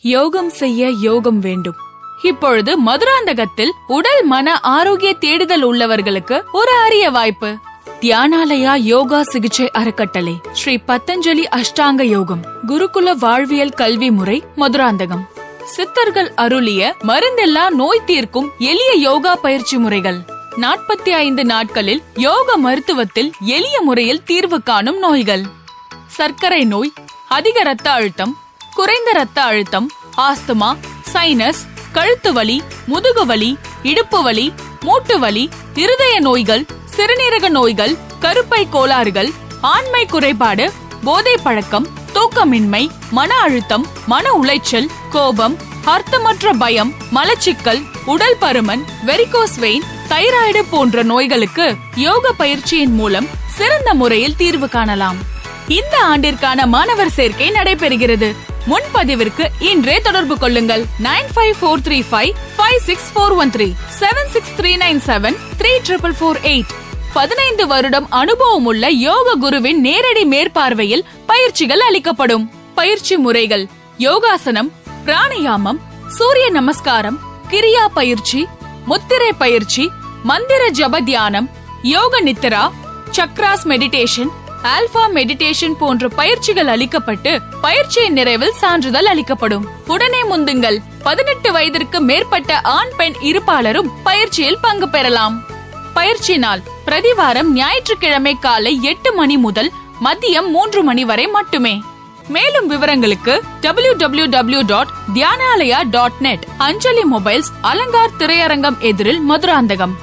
யோகம் செய்ய யோகம் வேண்டும். இப்பொழுது மதுராந்தகத்தில் உடல் மன ஆரோக்கிய தேடுதல் உள்ளவர்களுக்கு ஒரு அரிய வாய்ப்பு. தியானாலயா யோகா சிகிச்சை அறக்கட்டளை, ஸ்ரீ பத்தஞ்சலி அஷ்டாங்க யோகம், குருகுல வாழ்வியல் கல்வி முறை, மதுராந்தகம். சித்தர்கள் அருளிய மருந்தெல்லா நோய் தீர்க்கும் எளிய யோகா பயிற்சி முறைகள். 45 நாட்களில் யோக மருத்துவத்தில் எளிய முறையில் தீர்வு காணும் நோய்கள்: சர்க்கரை நோய், அதிக ரத்த அழுத்தம், குறைந்த ரத்த அழுத்தம், ஆஸ்துமா, சைனஸ், கழுத்து வலி, முதுகு வலி, இடுப்பு வலி, மூட்டு வலி, இருதய நோய்கள், சிறுநீரக நோய்கள், கருப்பை கோளாறுகள், ஆண்மை குறைபாடு, போதை பழக்கம், தூக்கமின்மை, மன அழுத்தம், மன உளைச்சல், கோபம், அர்த்தமற்ற பயம், மலச்சிக்கல், உடல் பருமன், வெரிகோஸ் வெயின், தைராய்டு போன்ற நோய்களுக்கு யோக பயிற்சியின் மூலம் சிறந்த முறையில் தீர்வு காணலாம். இந்த ஆண்டிற்கான மாணவர் சேர்க்கை நடைபெறுகிறது. முன்பதிவிற்கு இன்றே தொடர்பு கொள்ளுங்கள். 9543556413 763973448. 15 வருடம் அனுபவம் உள்ள யோக குருவின் நேரடி மேற்பார்வையில் பயிற்சிகள் அளிக்கப்படும். பயிற்சி முறைகள்: யோகாசனம், பிராணயாமம், சூரிய நமஸ்காரம், கிரியா பயிற்சி, முத்திரை பயிற்சி, மந்திர ஜப தியானம், யோக நித்ரா, சக்ராஸ் மெடிடேஷன், ஆல்பா மெடிடேஷன் போன்ற பயிற்சிகள் அளிக்கப்பட்டு பயிற்சியின் நிறைவில் சான்றிதழ் அளிக்கப்படும். உடனே முந்துங்கள். 18 வயதிற்கு மேற்பட்ட ஆண் பெண் இருப்பாளரும் பயிற்சியில் பங்கு பெறலாம். பயிற்சி நாள்: பிரதிவாரம் ஞாயிற்றுக்கிழமை காலை 8 மணி முதல் மதியம் 3 மணி வரை மட்டுமே. மேலும் விவரங்களுக்கு www.dhyanalaya.net. அஞ்சலி மொபைல்ஸ், அலங்கார் திரையரங்கம் எதிரில், மதுராந்தகம்.